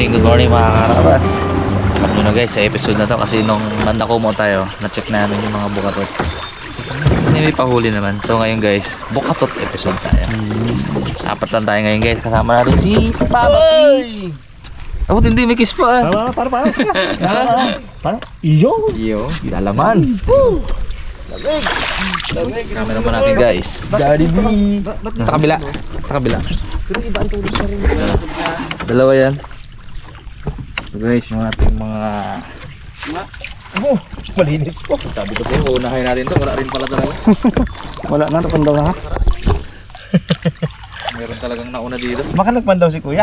good morning mga karabas. Alam nyo na guys, sa episode na to kasi nung nandakumo tayo, na-check namin yung mga bukatot. May pahuli naman. So ngayon guys, bukatot episode tayo. Apat lang tayo ngayon guys, kasama natin si Papa P. Ako hindi may kiss pa. Para. Iyo. Ilalaman. Kami naman natin guys. Daddy B. Sa kabila. Pero iba ang tulog sa rin. Dalawa yan. So guys, yung ating mga... Oh, malinis po. Sabi ko sa'yo, unahin natin to. Wala rin pala talaga. Wala na, napandaw ha? Meron talagang nauna dito. Baka nagpandaw si kuya.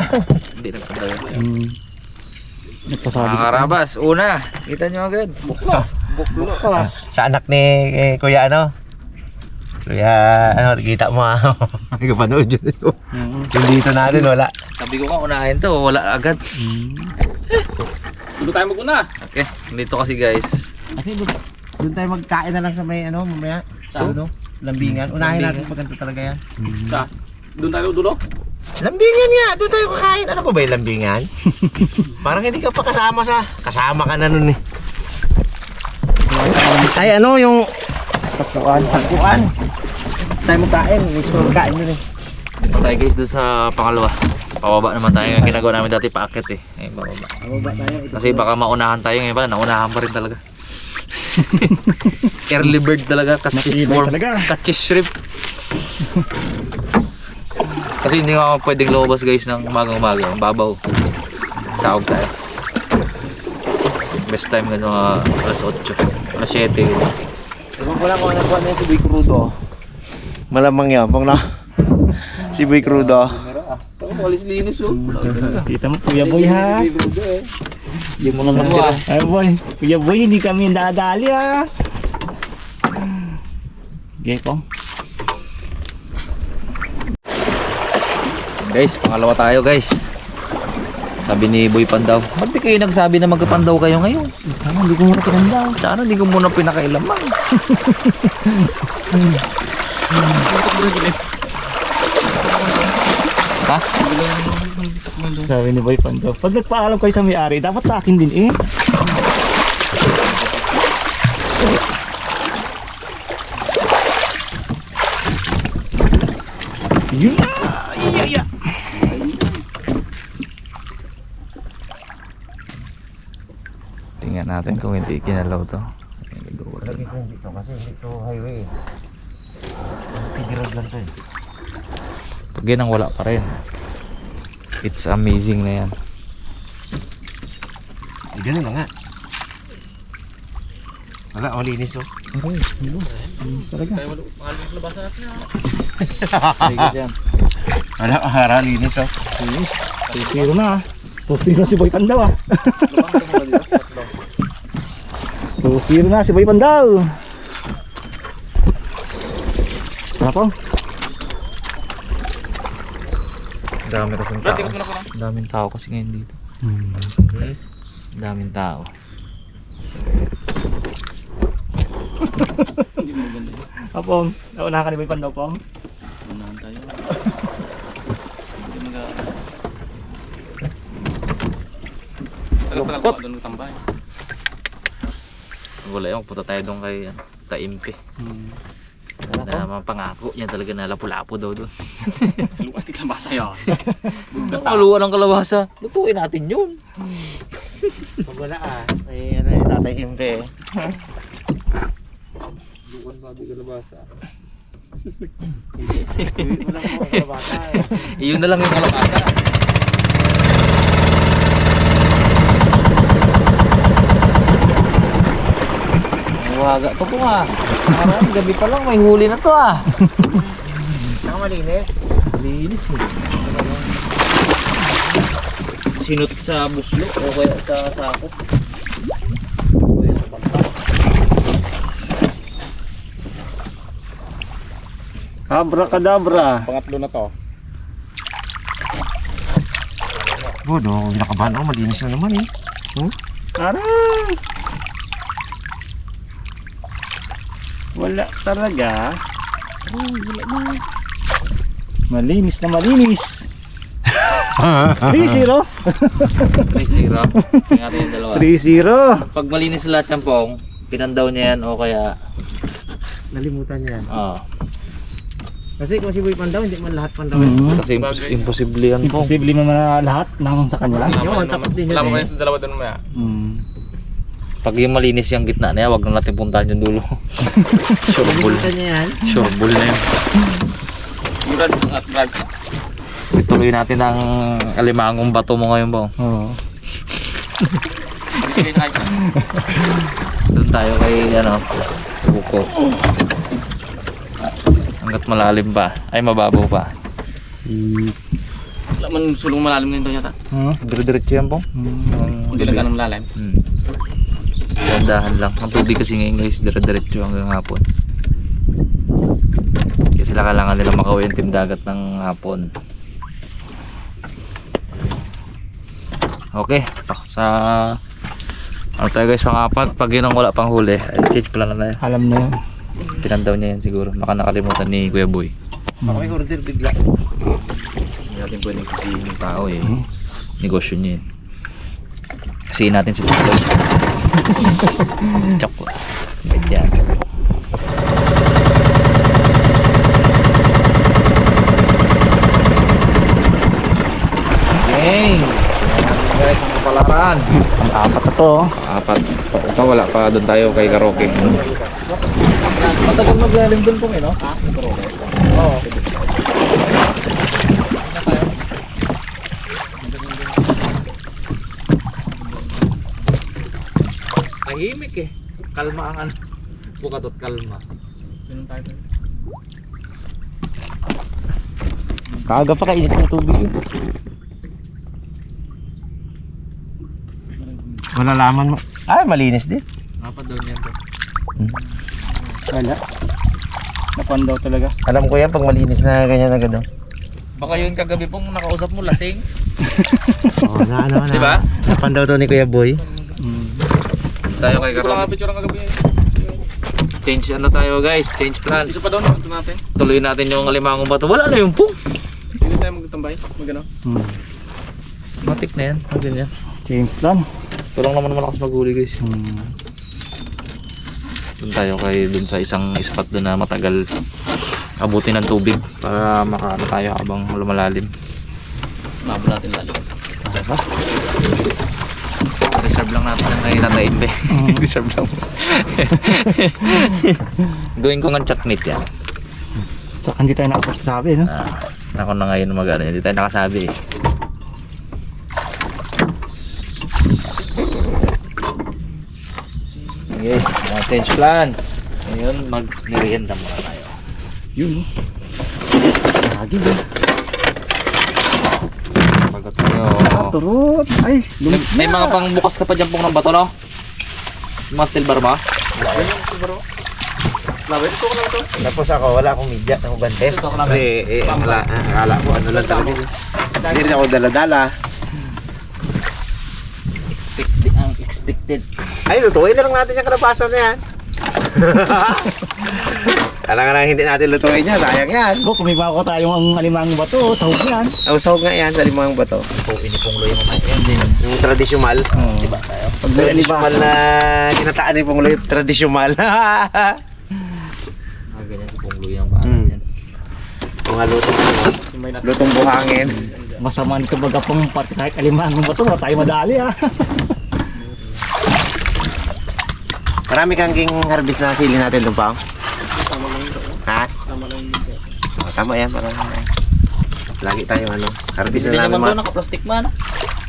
Hindi nagpadayo. Nagpasabi Mga karabas, una. Kita nyo agad. Buklas. Sa anak ni kuya ano? Kuya, ano, kita mo ha? Hindi ka panood yun. Yung dito natin, wala. Sabi ko nga, unahin to. Wala agad. Doon tayo mag-una. Okay, dito kasi guys. Kasi doon tayo magkain na lang sa may ano, mamaya. Saan? Ano? Lambingan. Unahin natin pag ganito talaga yan. Saan? Doon tayo dulo? Lambingan nga! Doon tayo kakain. Ano pa ba yung lambingan? Parang hindi ka pa kasama sa... Kasama ka na nun eh. Ay ano yung... Takbuan. Tayo magkain. Mismo magkain dun eh. Dito tayo guys doon sa pangalawa. Pababa naman tayo. Yung ginagawa namin dati paakit eh. Ngayon bababa. Pababa tayo. Kasi baka maunahan tayo ngayon pala. Naunahan pa rin talaga. Early bird talaga. Catfish worm. Catfish shrimp. Kasi hindi nga pwedeng lumabas guys ng umagang-umaga. Ang babaw. Sahog tayo. Best time nga alas 8. Alas 7. Ewan ko lang kung ano po na yung si Boy Crudo. Malamang yan. Pag na... si Boy Crudo. Walis linis oh. Kita mo Kuya Boy ha. Hindi mo naman tira. Ay boy. Kuya Boy hindi kami nadali ha. Okay po. Guys, pangalawa tayo guys. Sabi ni Boy Pandaw, ba't di kayo nagsabi na magkapandaw kayo ngayon? Sana hindi ko muna pinandaw. Sana hindi ko muna pinakailaman. Ha? Sabi ni Boy Pandaw, pag nagpaalam kayo sa may-ari, dapat sa akin din eh. Yun na! Iya! Tingnan natin kung hindi kinalaw to. Lagi ko dito kasi dito highway. Pigirad lang to eh. Pag yan ang wala pa rin. It's amazing na yan. Ganun na nga. Wala, malinis oh. Okay, linis talaga. Tayo mahalimang labasan natin na. Sige dyan. Wala, mahara, linis oh. Linis. 2-0 na ah. 2-0 si Boy Pandaw ah. 2-0 na si Boy Pandaw. Tara po. Dami kasing tao. Daming tao kasi ngayon dito. Daming tao. Apong, nauna ka ni Boy Pandaw pong. Unahan tayo. Tagal-tagal ko doon tambay. Wala yung punta tayo doon kay Taimpe. Na mapangako niya talaga na lapu-lapu daw doon. Luwas di kalabasa yun. Nakaluwa ng kalabasa. Lutuin natin yun. Pag wala ah, ay ano yung tatay impe eh. Luwan babi kalabasa. Wala ko mga kalabasa eh. Iyon na lang yung kalabasa. Waga to po ah. Parang gabi pa lang may huli na to ah. Saka malinis. Linis eh. Sinot sa buslo o kaya sa sako. O kaya sa bangka. Abracadabra. Pangatlo na to. Bodo, kinakabahan ako, malinis na naman eh. Aray! Wala talaga. Wala na. Malinis na malinis. 3-0. 3-0. Tingnan yung dalawa. 3-0. Pag malinis lahat ng pong, pinandaw niya yan o kaya... Nalimutan niya yan. Oo. Kasi kung si Boy Pandaw, hindi man lahat Pandaw. Kasi imposible yan pong. Imposible mo na lahat ng sa kanya lang. Yung tapat din yun eh. Dalawa doon maya. Pag yung malinis yung gitna na yan, wag na natin puntahan yung dulo. Sureball. Nalimutan niya yan. Sureball na yun. Murad at brad. Ituloy natin ang alimangong bato mo ngayon pong. Oo. Doon tayo kay ano, buko. Hanggat malalim pa, ay mababaw pa. Wala man sulong malalim ngayon doon yata. Dire-diretso yan pong. Hindi lang ganun malalim. Dandahan lang. Ang tubig kasi ngayon guys, dire-diretso hanggang hapon. Kasi sila kailangan nila makauwi yung team dagat ng hapon. Okay, sa ano tayo guys, pang-apat. Pag yun ang wala pang huli, ay change pala na tayo. Alam na yun. Pinandaw niya yan siguro. Baka nakalimutan ni Kuya Boy. Baka may order bigla. Hindi natin pwedeng kasihin yung tao eh. Negosyo niya yun. Kasihin natin si Kuya Boy. Chok. Ganyan. Gang! Guys, ang kapalaran. Ang apat na to. Apat. Ito wala pa doon tayo kay Karaoke. Matagal maglalim doon kung no? Oo. Tahimik eh. Kalma ang ano. Bukatot kalma. Kaga pa kainit ng tubig. Malalaman mo. Ay, malinis din. Apat daw niyan to. Wala. Napandaw talaga. Alam ko yan pag malinis na ganyan na gano'n. Baka yun kagabi pong nakausap mo lasing. Oo, na. Diba? Napandaw to ni Kuya Boy. Tayo kay Wala nga Karaoke. picture ang kagabi. Change ano tayo guys, change plan. Isa pa doon, ito natin. Tuloy natin yung alimangong bato. Wala na yung pong. Hindi tayo magtambay. Magano. Matik na yan. Ang ganyan. Change plan. Tulong naman malakas maghuli guys. Doon tayo kay dun sa isang spot doon na matagal abutin ng tubig para makaano tayo habang lumalalim. Mabot natin lalim. Reserve lang natin ang kay Tata Imbe. Reserve lang. Gawin ko ng chatmate yan. Saka hindi tayo nakapagsabi, no? Ako na ngayon mag-ano, hindi tayo nakasabi eh. Yes, change plan. Ngayon mag-merienda muna tayo. Yun, no? Lagi, no? Pagkat tayo. Turot. Ay, May mga pang bukas ka pa dyan pong ng bato, no? Yung mga steel bar ba? Tapos ako, wala akong media, ako bantes. Siyempre, akala ko ano lang talaga. Hindi rin ako dala-dala. Expected. Ay, lutuin na lang natin yung kalabasan na yan. Alam nga hindi natin lutuin yan, sayang yan. Bo, kung may bako tayong alimang bato, sahog yan. Ang sahog nga yan, sa limang bato. Oh, inipungloy mo man yan din. Yung tradisyonal. Diba tayo? Tradisyonal na kinataan ni Pongloy, tradisyonal. Ganyan si pungloy ang paanan yan. Mga lutong buhangin. Masama nito baga pong pati kahit alimang bato, wala tayo madali, ha. Marami kang king harvest na sili natin doon pa. Ha? Tama yan, para lagi tayo ano. Harvest Bili na naman namin. to, naka-plastic man.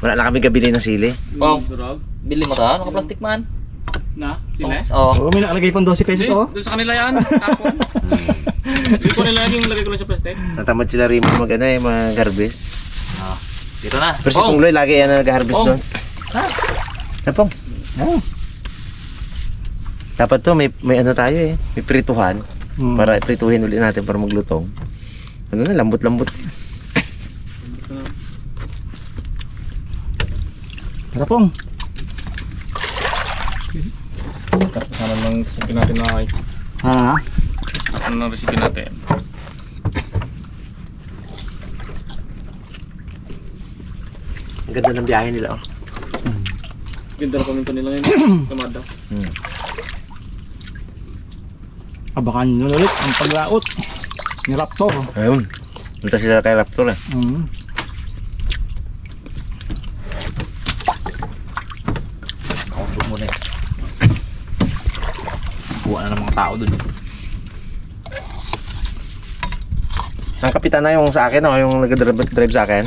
Wala na kami gabili ng sili. Bong, bili mo to, naka-plastic man. Na? Sila? Oo. Oo, may nakalagay pang 12 pesos, oh. Doon sa kanila yan. Tapon. Hindi ko nila yung lagay ko lang sa plastic. Natamad sila rin mag-harvest. Dito na. Pero si Pongloy lagi yan na nag-harvest Pong. doon. Ha? Napong. Oh. Dapat to, may ano tayo eh. May prituhan. Para prituhin ulit natin para maglutong. Ano na, lambot-lambot. Tara, Pong. Ano nang recipe natin na ay? Ha? Ano nang recipe natin? ganda ng biyahe nila oh. Ganda na paminto nila ngayon. Kamada. Abakan nyo ulit ang paglaot ni Raptor. Ayun. Punta sila kay Raptor eh. Kausok muna eh. Buwan na ng mga tao dun. Ang kapitan na yung sa akin oh, yung nag-drive sa akin.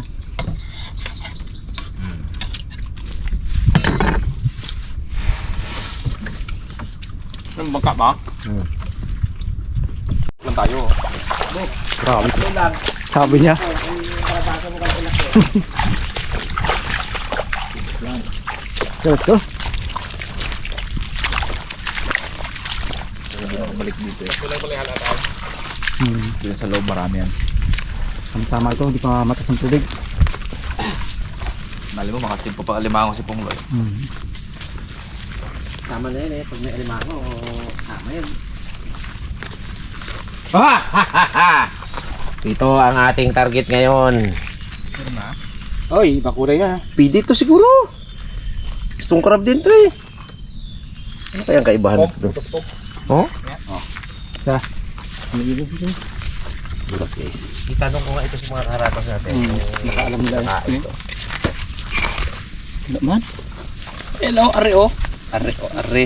Ang bangka ba? Lang tayo. Grabe. Sabi niya. Let's go. Balik dito eh. Walang palihala tayo. Dito sa loob marami yan. Tama ito, hindi pa matas ang tubig. Mali mo, makatimpo pa kalimango si Pongloy. Tama na yun eh, pag may alimango, tama yun. Ito ang ating target ngayon. Oy, bakulay na. PD to siguro. Gustong crab din to eh. Ano kaya ang kaibahan nito? Oh? Bukas guys. Itanong ko nga ito sa mga karatas natin. Nakaalam nila. Ito. Wala man. Hello, are oh. Are oh, are.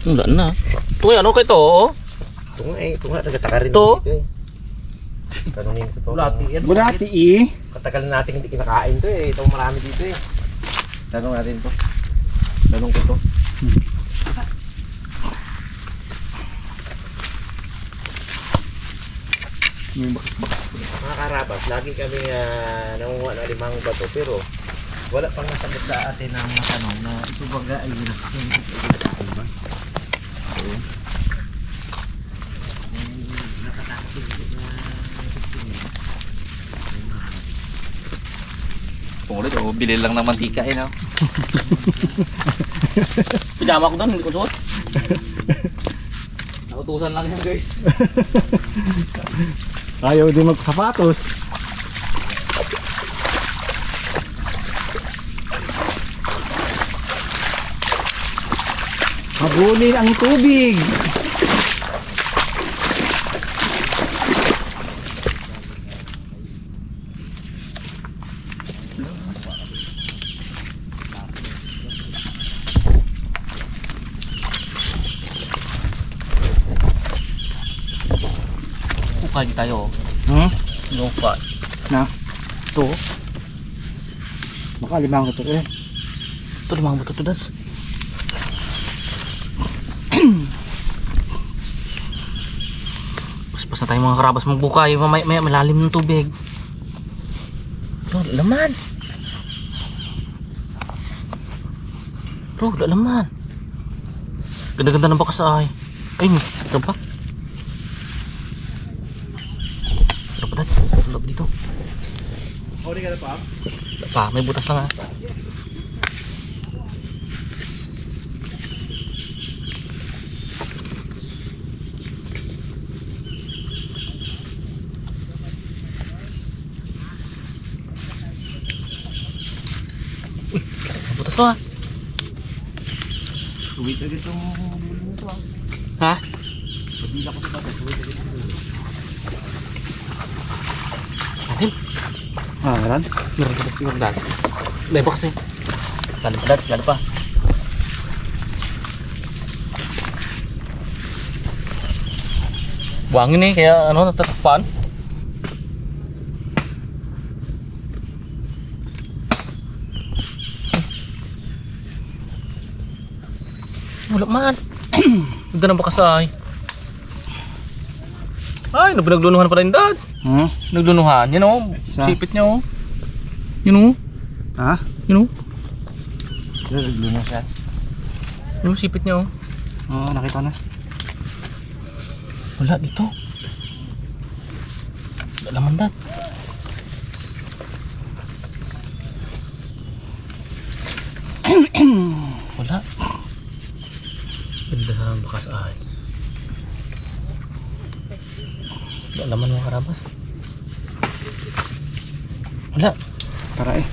Wala na. Uy, ano kayo to? Ito nga, nagataka rin To? dito eh. Tanungin ko to. Bulati eh. Katagal na natin hindi kinakain to eh. Ito marami dito eh. Tanong natin to. Tanong ko to. Mga karabas, lagi kami nangunguha ng limang bato pero wala pang nasagot sa atin ang tanong na ito baga ay nakakain ba? Oo. Pongloy, oh, bili lang ng mantika eh, no? Pijama ko doon, hindi ko suot. Nautusan lang yan, guys. Ayaw din magsapatos. Habulin ang tubig. Ukay di tayo. Ukay. Na? Ito. Baka limang ito eh. Ito limang buto to das. Pas na tayo mga karabas magbukay. May malalim ng tubig. Ito, laman. Ito, laman. Ganda-ganda ng bakas ay. Ay, ito ba? Loob dito. Huli ka na pa? Pa, may butas na nga. Uy, may butas to ha. Suwit na dito mo ito Ha? Pagdila ko sa bato, suwit na dito. Atin. Meron? Meron ka ba siguro dahil? Dahil pa kasi. Lalo pa. Buhangin eh, kaya ano, natatakpan. Wala man. Ganda ng bakas ay. Ay, naglunuhan pala yung dad. Naglunuhan, yun o. Sa? Sipit niya o. Yun o. Ha? Yun o. Naglunas siya. Yung sipit niya o. Oo, nakita na. Wala dito. Wala naman dad. Wala. Ganda na ng bakas ay. Wala naman mga karabas. Wala. Tara eh.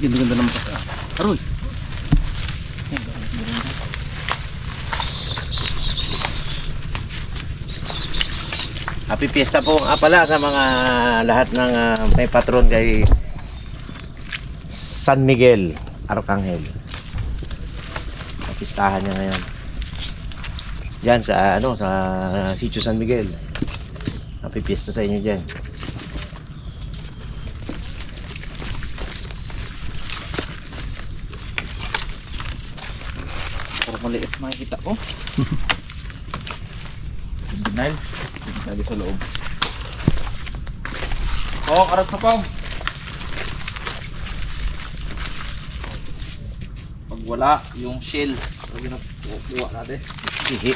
Ganda-ganda naman kasi. Aroy. Happy Fiesta po nga pala sa mga lahat ng may patron kay San Miguel Arcangel. Pistahan niya ngayon. Diyan sa sa Sitio San Miguel. Happy Fiesta sa inyo diyan. Parang maliit makikita ko. Denial. Lagi sa loob. Oh, karat sa pang. Pag wala yung shell, pag ginakuha natin. Sihi.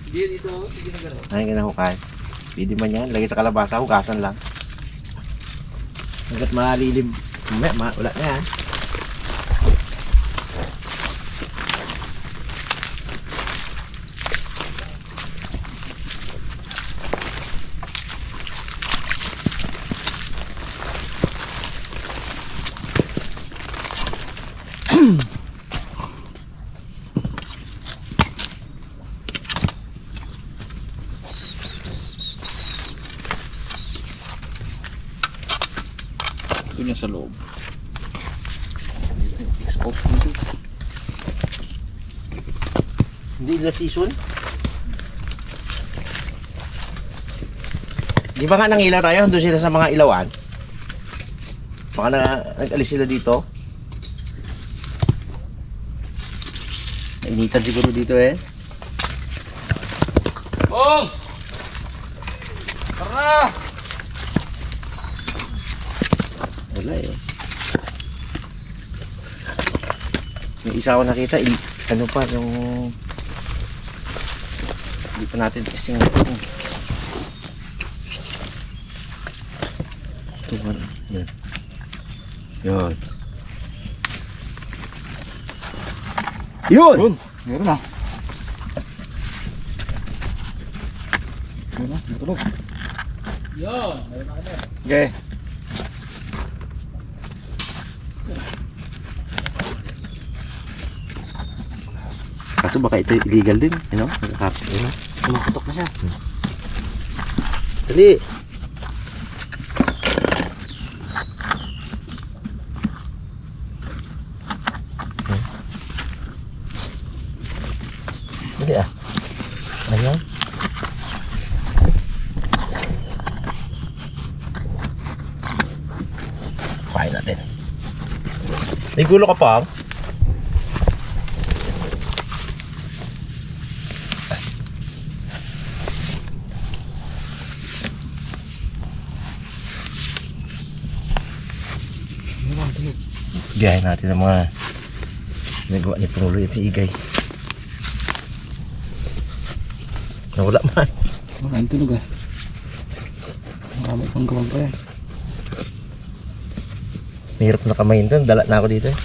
Hindi dito, hindi na gano'n. Ay ginahukan. Pwede man yan. Lagay sa kalabasa, hugasan lang. Hanggat malilim. Wala na yan. Ito niya sa loob. Hindi na season. Di ba nga nangilaw tayo? Doon sila sa mga ilawan. Baka nag-alis sila dito. Nainitan siguro dito eh. Bong! Tara! Wala eh. May isa ako nakita. Ano pa yung... Hindi pa natin testing natin. Ito ba? Yan. Yan. Yun! Meron na. Meron na, natulog. Yun! Meron na kami. Okay. Kaso baka ito illegal din. You know? Kumakatok na siya. Dali! Dali ah. Ayan. Kain natin. May gulo ka pa. Biyahe natin ang mga nagawa ni Pangulo at ni Igay. Nawala man. Wala ang tulog ah. Marami pang gawang pa yan. Mahirap na kamayin doon. Dala na ako dito eh.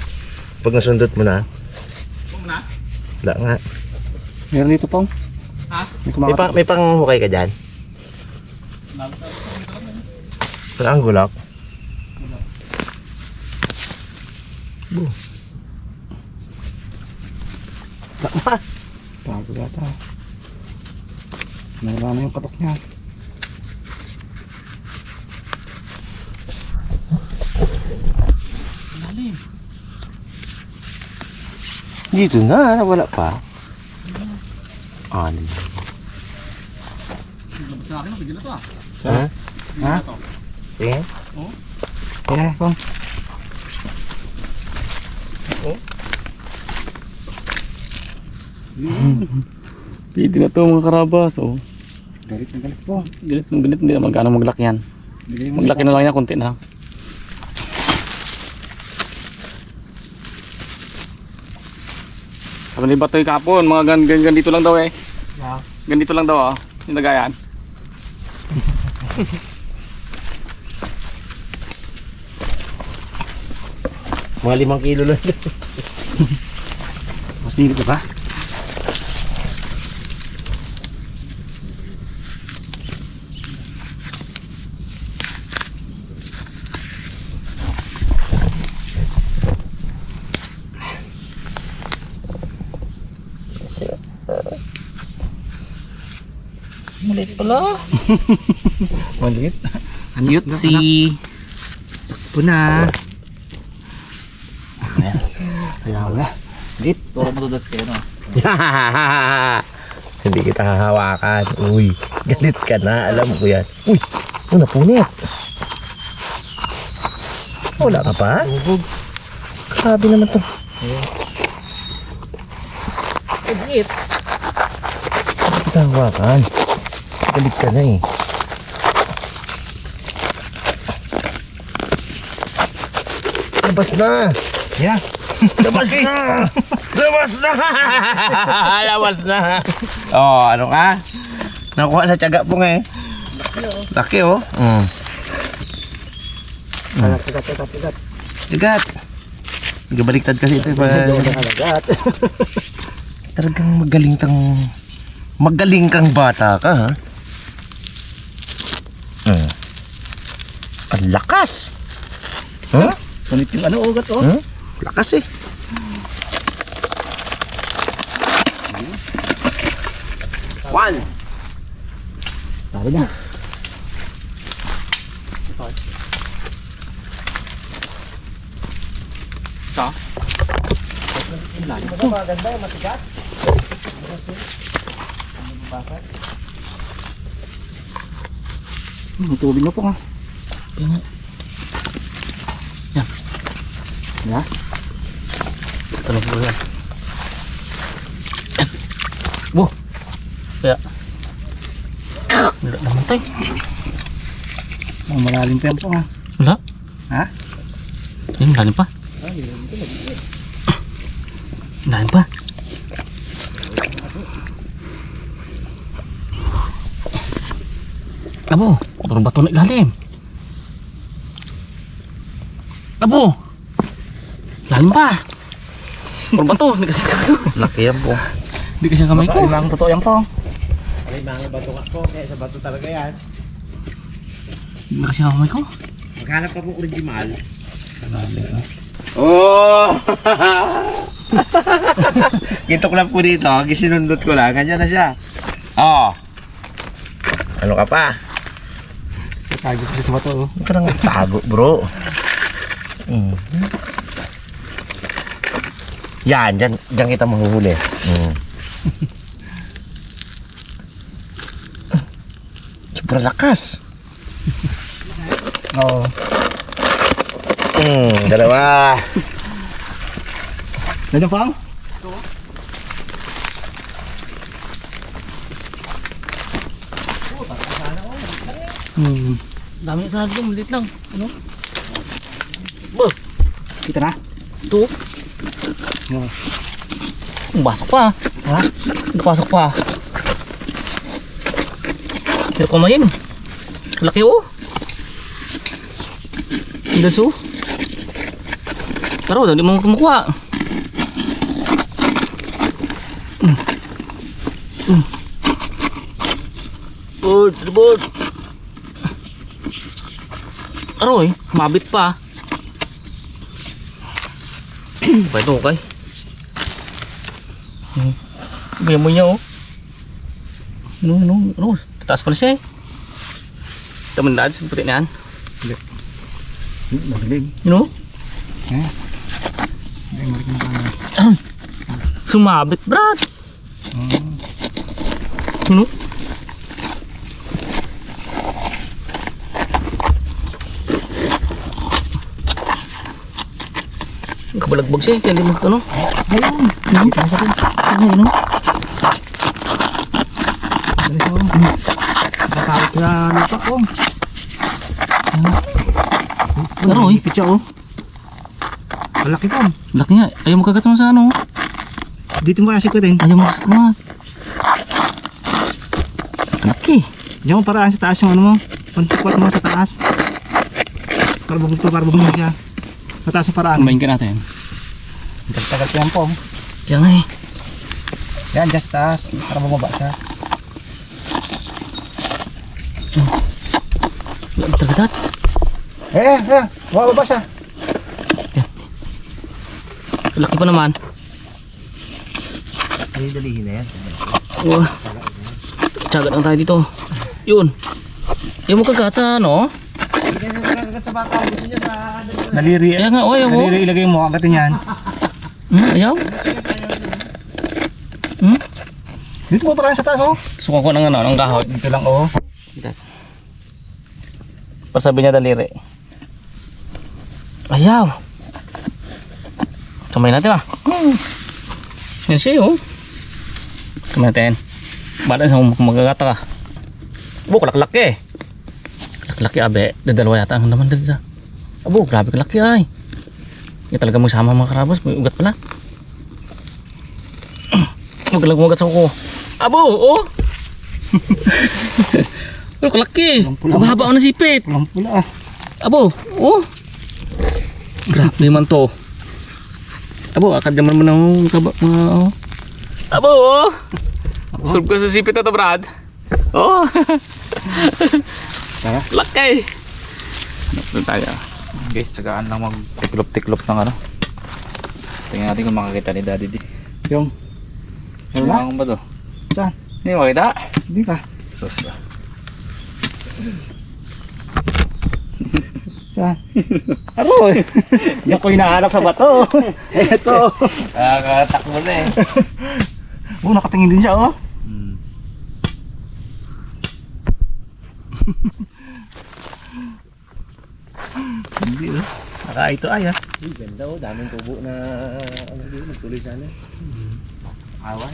Pag nasundot mo na. Wala nga. Meron dito pong. Ha? May May panghukay ka dyan? Wala ang gulak. Tama. Bago yata. Nawala na yung katok niya. Lalim. Dito na. Wala pa. Anin. Labas na akin, bigyan na to ah. Ha? Bigyan na to. Tingin? Kaya pong. Pwede na to mga karabas. Oh. Galit na galit po. Galit na galit. Hindi na magkano maglaki yan. Maglaki na lang yan. Kunti na lang. Sabi ni Batoy kapon. Mga ganito lang daw eh. Ganito lang daw oh. Yung lagayan. Mga 5 kilo lang. Masili ka ba? Maliit pala. Maliit. Yutsi. Puna. Ayaw na. Turo mo dudot kayo, no? Hindi kita hahawakan. Uy, galit ka na. Alam ko yan. Uy, napunit. Wala ka pa? Grabe naman to. Maliit. Hindi kita hawakan. Galit ka na eh. Labas na! Yeah. Labas na! Labas na! Labas na! Oh, ano ka? Nakuha sa tiyaga po nga eh. Laki oh. Tigat. Tigat. Nagabaliktad kasi ito. Talagang magaling kang bata ka ha. Ang lakas. Huh? Kunit yung ano, ugat oh. Lakas eh. One. Sabi na. Maganda, matigas. Tubig na po nga. Yan. Yan. Tanong ko yan. Bo. Kaya. Wala naman tayo. Ang malalim pa yan po nga. Wala. Ha? Ayun, lalim pa. Lalim pa. Abo, puro bato na ilalim. Abo, lalim pa. Puro bato, hindi kasi kamay ko. Laki yan po. Hindi kasi kamay ko. Ang totoo yan po. Ay, mga bato nga po. Kaya sa bato talaga yan. Hindi kasi kamay ko. Maghanap pa po original. Oh! Gitok lang po dito. Gisinundot ko lang. Ganyan na siya. Oh! Ano ka pa? Tago sa bato oh. Huwag ka nang tago, bro. Yan, dyan kita mahuhuli. Sobrang lakas. Oo. Dalawa. Nandiyan pa? Dami sa natin, maliit lang. Ano? Kita na? Ito. Basok pa. Ha? Pasok pa. Pero kumain. Laki oh. Hindi so. Pero hindi mo kumukuha. Bird. Aroy, mabit pa. Pa ito kay. Gaya mo niya oh. No. Taas pala siya eh. Tamandaan sa puti na yan. Magaling. You know? Sumabit, brad. You know? Kabalagbag siya, kaya hindi mo ano? Ayun. Ano? Nakakawit na lupa ko. Pero eh, Pitya oh. Malaki ko. laki nga. Ayaw mo kagat mo sa ano. Dito mo kasi ko din. Ayaw mo kasi kumat. Laki. Diyan mo paraan sa taas yung ano mo. Pantukwat mo sa taas. Para bumili siya. Sa taas yung paraan. Kumain ka natin. Tagal yan po. Kaya nga eh. Yan, just taas. Para bumaba siya. Tagadat. Bumaba siya. Laki pa naman. Ay, dalihin na yan. Oh. Tsaga lang tayo dito. Yun. Yung mo kagat sa ano? Naliri. Kaya nga, oy, ako. Naliri ilagay mo, agatin yan. Ayaw. Dito mo parang sa taas, oh. Suka ko ng ano, ng kahoy. Dito lang, oh. Para sabi niya daliri. Ayaw. Kamay natin ah. Yan siya oh. Kamay natin. Balan sa magagata ka. Abo, kalaki. Kalaki abe. Dadalawa yata ang naman dito sa. Abo, grabe kalaki ay. Hindi talaga magsama mga karabas. May ugat pala. Magalang ugat sa kuko. Abo, oh. Pero kalaki. Mahaba ako ng sipit. Pulang pula, ah. Abo, oh. Grabe man to. Abo, akad naman mo ng kaba mga oh. Abo, oh. Sulp ka sa sipit na to, Brad. Oh. Tara. Laki. Doon tayo. Guys, tsagaan lang mag-tiklop-tiklop ng ano. Tingnan natin kung makakita ni Daddy D. Yung. Wala? Ano ba to? Saan? Hindi makita. Hindi ka. Sus ba? Saan? Aroy. Diyan ko hinahanap sa bato. Eto. Nakakatakbo na eh. Oh, nakatingin din siya, oh. Hindi, oh. Ito ay, ah. Ganda oh, daming tubo na ano dito, nagtuloy sana. Awan.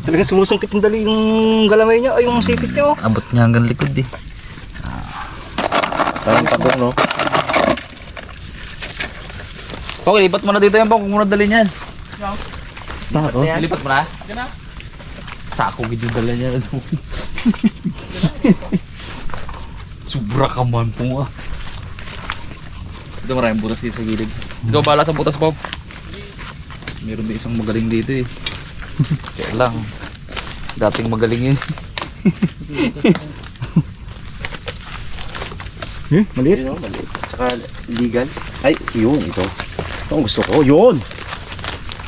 Talaga sumusungkit yung dali yung galamay niya, ay yung sipit niya, oh. Abot niya hanggang likod eh. Parang pagong no. Okay, lipat mo na dito yan, Pong. Kung muna dali niyan. Tako. Lipat mo na? Sako gito dala niya. Sobra ka man, Pong ah. Ito maraming butas dito sa gilid. Ikaw bahala sa butas, Bob. Meron din isang magaling dito eh. Kaya lang. Dating magaling yun. Maliit. Yun, maliit. Tsaka legal. Ay, yun, ito. Ito ang gusto ko, yun.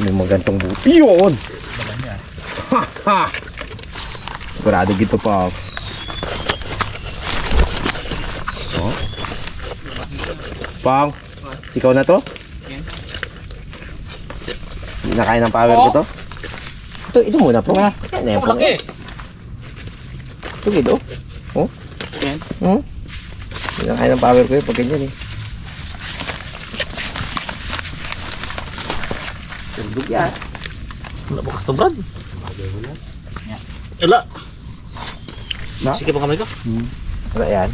May magantong buti. Yun! Ha! Ha! Sigurado gito pa. Oh. Pang, ikaw na to? Hindi na kaya ng power ko to? Ito muna po. Yan na yan po. Laki. Ito gito. Oh? Yan. Hindi na kaya ng power ko yun pag ganyan eh. Tundog yan. Wala bukas to, Brad. Wala. Na? Sige pa kamay ko. Wala yan.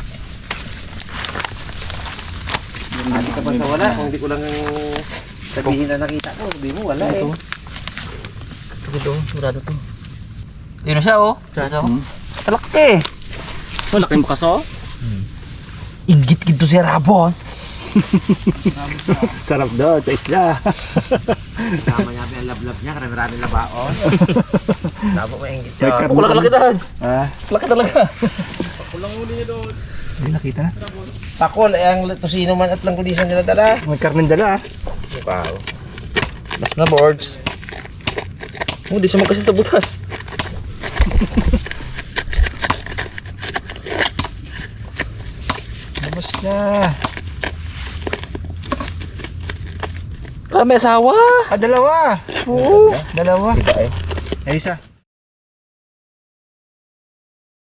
Hindi ka pa sa wala. Kung hindi ko lang sabihin na nakita ko, hindi mo wala eh. Ito, sigurado to. Yun na siya, oh. Sigurado. Laki. Oh, laki mo kaso. Ingit gito si Rabos. Sarap daw, sa isla. Tama niya yung lablab niya, karami-rami labaon. Tama ko yung May gitsa. karne. Laki Dads. Ah, Laki talaga. hindi nakita. Pakol, ang tosino man at langkulisan nila dala. May karne dala, ah. Wow. Mas na boards. Oh, di siya magkasi sa butas. Labas na. Ah, may asawa. Ah, dalawa. Oo. Dalawa. Diba eh? Ay, isa.